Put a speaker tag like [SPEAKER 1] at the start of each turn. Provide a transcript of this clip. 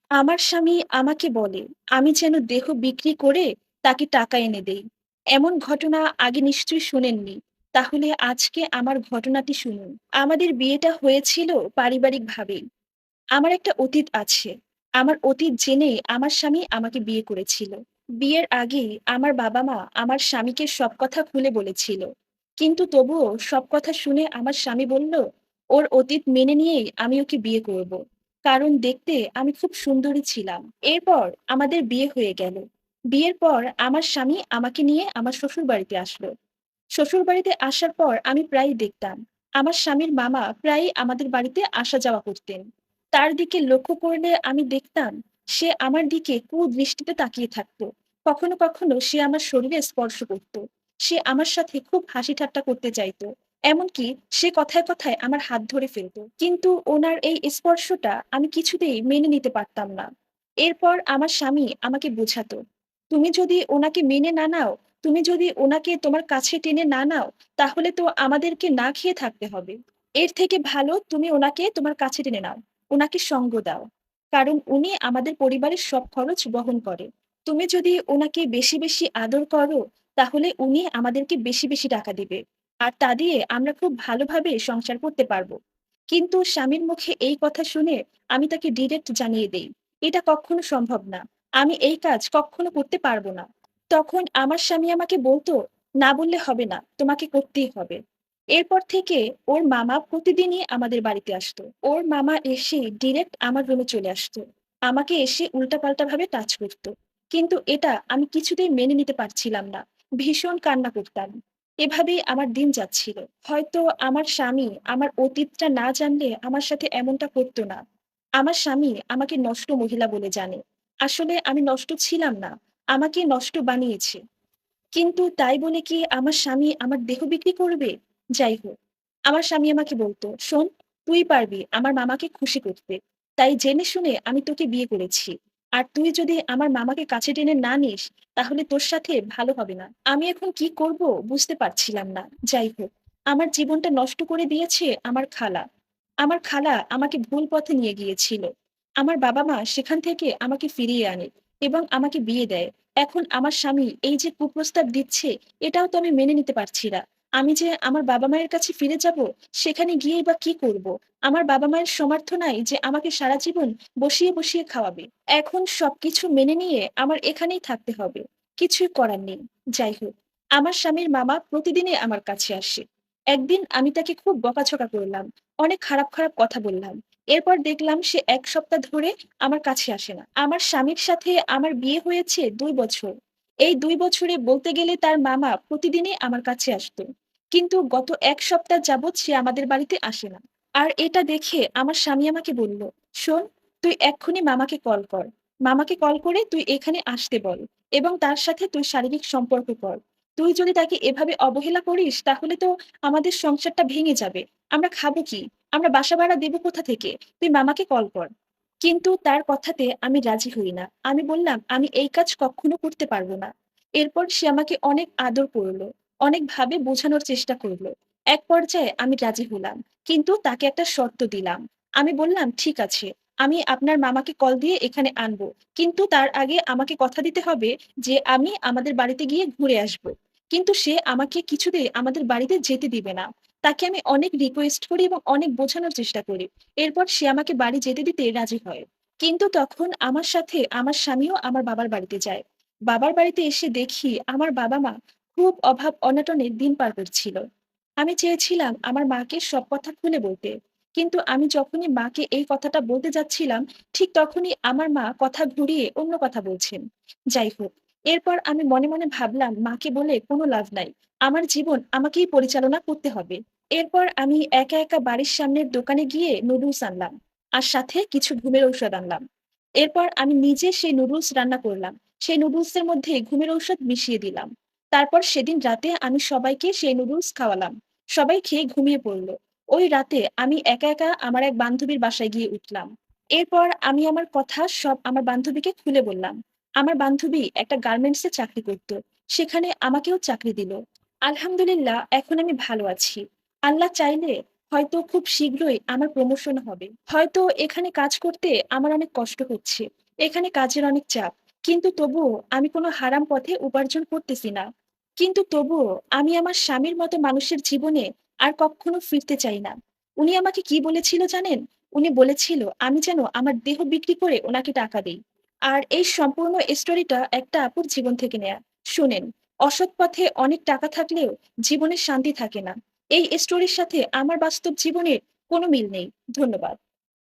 [SPEAKER 1] আমার স্বামী আমাকে বলে আমি যেন দেহ বিক্রি করে তাকে টাকা এনে দেই। এমন ঘটনা আগে নিশ্চয়ই শুনেননি। তাহলে আজকে আমার ঘটনাটি শুনুন। আমাদের বিয়েটা হয়েছিল পারিবারিক ভাবেই। আমার একটা অতীত আছে। আমার অতীত জেনেই আমার স্বামী আমাকে বিয়ে করেছিল। বিয়ের আগে আমার বাবা-মা আমার স্বামীকে সব কথা খুলে বলেছিল। কিন্তু তবুও সব কথা শুনে আমার স্বামী বলল, ওর অতীত মেনে নিয়েই আমি ওকে বিয়ে করব। কারণ দেখতে আমি খুব সুন্দরী ছিলাম। এরপর আমাদের বিয়ে হয়ে গেল। বিয়ের পর আমার স্বামী আমাকে নিয়ে আমার শ্বশুরবাড়িতে আসলো। শ্বশুরবাড়িতে আসার পর আমি প্রায়ই দেখতাম, আমার স্বামীর মামা প্রায়ই আমাদের বাড়িতে আসা যাওয়া করতেন। তার দিকে লক্ষ্য করলে আমি দেখতাম সে আমার দিকে কুদৃষ্টিতে তাকিয়ে থাকতো। কখনো কখনো সে আমার শরীরে স্পর্শ করত। সে আমার সাথে খুব হাসি ঠাট্টা করতে চাইতো। এমনকি সে কথায় কথায় আমার হাত ধরে ফেলতো, কিন্তু ওনার এই স্পর্শটা আমি কিছুতেই মেনে নিতে পারতাম না। এরপর আমার স্বামী আমাকে বোঝাতো, তুমি যদি ওনাকে মেনে না নাও, তুমি যদি ওনাকে তোমার কাছে টেনে না নাও, তাহলে তো আমাদেরকে না খেয়ে থাকতে হবে। এর থেকে ভালো তুমি ওনাকে তোমার কাছে টেনে নাও। উনাকে সঙ্গ দাও। কারণ উনি আমাদের পরিবারের সব খরচ বহন করে। তুমি যদি উনাকে বেশি, বেশি আদর করো, তাহলে উনি আমাদেরকে বেশি, বেশি টাকা দিবে। আর তা দিয়ে আমরা খুব ভালোভাবে সংসার করতে পারবো। কিন্তু স্বামীর মুখে এই কথা শুনে আমি তাকে ডিরেক্ট জানিয়ে দেই, এটা কখনো সম্ভব না। আমি এই কাজ কক্ষনো করতে পারবো না। তখন আমার স্বামী আমাকে বলতো, "না বললে হবে না, তোমাকে করতেই হবে।" এরপর থেকে ওর মামা প্রতিদিনই আমাদের বাড়িতে আসতো। ওর মামা এসে ডিরেক্ট আমার রুমে চলে আসতো। আমাকে এসে উল্টাপাল্টা ভাবে টাচ করতো। কিন্তু এটা আমি কিছুতেই মেনে নিতে পারছিলাম না। ভীষণ কান্না করতাম। এভাবেই আমার দিন যাচ্ছিল। হয়তো আমার স্বামী আমার অতীতটা না জানলে আমার সাথে এমনটা করতো না। আমার স্বামী আমাকে নষ্ট মহিলা বলে জানে। আসলে আমি নষ্ট ছিলাম না। আমাকে নষ্ট বানিয়েছে। কিন্তু তাই বলে কি আমার স্বামী আমার দেহ বিক্রি করবে? যাই হোক, আমার স্বামী আমাকে বলতো, "শোন, তুই পারবি আমার মামাকে খুশি করতে। তাই জেনে শুনে আমি তোকে বিয়ে করেছি। আর তুই যদি আমার মামাকে কাছে টেনে না নিস, তাহলে তোর সাথে ভালো হবে না।" আমি এখন কি করব বুঝতে পারছিলাম না। যাই হোক, আমার জীবনটা নষ্ট করে দিয়েছে আমার খালা। আমার খালা আমাকে ভুল পথে নিয়ে গিয়েছিল। আমার বাবা-মা সেখান থেকে আমাকে ফিরিয়ে আনে এবং আমাকে বিয়ে দেয়। এখন আমার স্বামী এই যে কুপ্রস্তাব দিচ্ছে, এটাও তো আমি মেনে নিতে পারছি না। আমি যে আমার বাবা-মায়ের কাছে ফিরে যাব, সেখানে গিয়েই বা কি করব? আমার বাবা-মায়ের সমর্থ নাই যে আমাকে সারা জীবন বসিয়ে, বসিয়ে খাওয়াবে। এখন সবকিছু মেনে নিয়ে আমার এখানেই থাকতে হবে। কিছুই করার নেই। যাই হোক, আমার স্বামীর মামা প্রতিদিনই আমার কাছে আসে। একদিন আমি তাকে খুব বকাঝকা করলাম। অনেক খারাপ, খারাপ কথা বললাম। এরপর দেখলাম সে ১ সপ্তাহ ধরে আমার কাছে আসে না। আমার স্বামীর সাথে আমার বিয়ে হয়েছে ২ বছর। এই ২ বছরে বলতে গেলে তার মামা প্রতিদিনই আমার কাছে আসতো। কিন্তু গত ১ সপ্তাহ যাবৎ সে আমাদের বাড়িতে আসে না। আর এটা দেখে আমার স্বামী আমাকে বলল, "শোন, তুই এক্ষুনি মামাকে কল কর। মামাকে কল করে তুই এখানে আসতে বল এবং তার সাথে তুই শারীরিক সম্পর্ক কর। তুই যদি তাকে এভাবে অবহেলা করিস তাহলে তো আমাদের সংসারটা ভেঙে যাবে। আমরা খাবো কি? আমরা বাসা ভাড়া দেব কোথা থেকে? তুই মামাকে কল কর।" কিন্তু তার কথাতে আমি রাজি হই না। আমি বললাম, "আমি এই কাজ কক্ষনো করতে পারব না।" এরপর সে আমাকে অনেক আদর করল, অনেকভাবে বোঝানোর চেষ্টা করল। এক পর্যায়ে আমি রাজি হলাম। কিন্তু তাকে একটা শর্ত দিলাম। আমি বললাম, "ঠিক আছে, আমি আপনার মামাকে কল দিয়ে এখানে আনবো। কিন্তু তার আগে আমাকে কথা দিতে হবে যে আমি আমাদের বাড়িতে গিয়ে ঘুরে আসবো।" কিন্তু সে আমাকে কিছুতেই আমাদের বাড়িতে যেতে দিবে না। তাকে আমি অনেক রিকোয়েস্ট করি এবং অনেক বোঝানোর চেষ্টা করি। এরপর সে আমাকে বাড়ি যেতে দিতে রাজি হয়। কিন্তু তখন আমার সাথে আমার স্বামীও আমার বাবার বাড়িতে যায়। বাবার বাড়িতে এসে দেখি আমার বাবা-মা খুব অভাব অনটনে দিন পার করছিল। আমি চেয়েছিলাম আমার মাকে সব কথা খুলে বলতে। কিন্তু আমি যখনই মাকে এই কথাটা বলতে যাচ্ছিলাম, ঠিক তখনই আমার মা কথা ঘুরিয়ে অন্য কথা বলছেন। যাই হোক, এরপর আমি মনে, মনে ভাবলাম মাকে বলে কোনো লাভ নাই। আমার জীবন আমাকেই পরিচালনা করতে হবে। এরপর আমি একা, একা বাড়ির সামনের দোকানে গিয়ে নুডলস আনলাম। আর সাথে কিছু ঘুমের ঔষধ আনলাম। এরপর আমি নিজে সেই নুডলস রান্না করলাম। সেই নুডলসের মধ্যে ঘুমের ঔষধ মিশিয়ে দিলাম। তারপর সেদিন রাতে আমি সবাইকে সেই নুডলস খাওয়ালাম। সবাই খেয়ে ঘুমিয়ে পড়ল। ওই রাতে আমি একা, একা আমার এক বান্ধবীর বাসায় গিয়ে উঠলাম। এরপর আমি আমার কথা সব আমার বান্ধবীকে খুলে বললাম। আমার বান্ধবী একটা গার্মেন্টসে চাকরি করত। সেখানে আমাকেও চাকরি দিল। আলহামদুলিল্লাহ এখন আমি ভালো আছি। আল্লাহ চাইলে হয়তো খুব শীঘ্রই আমার প্রমোশন হবে। হয়তো এখানে কাজ করতে আমার অনেক কষ্ট হচ্ছে। এখানে কাজের অনেক চাপ। কিন্তু তবুও আমি কোনো হারাম পথে উপার্জন করতেছি না। কিন্তু তবুও আমি আমার স্বামীর মতো মানুষের জীবনে আর কক্ষনো ফিরতে চাই না। উনি আমাকে কি বলেছিল জানেন? উনি বলেছিল আমি যেন আমার দেহ বিক্রি করে উনাকে টাকা দেই। আর এই সম্পূর্ণ স্টোরিটা একটা আপুর জীবন থেকে নেয়া। শুনেন, অসৎ পথে অনেক টাকা থাকলেও জীবনে শান্তি থাকে না। এই স্টোরির সাথে আমার বাস্তব জীবনের কোনো মিল নেই। ধন্যবাদ।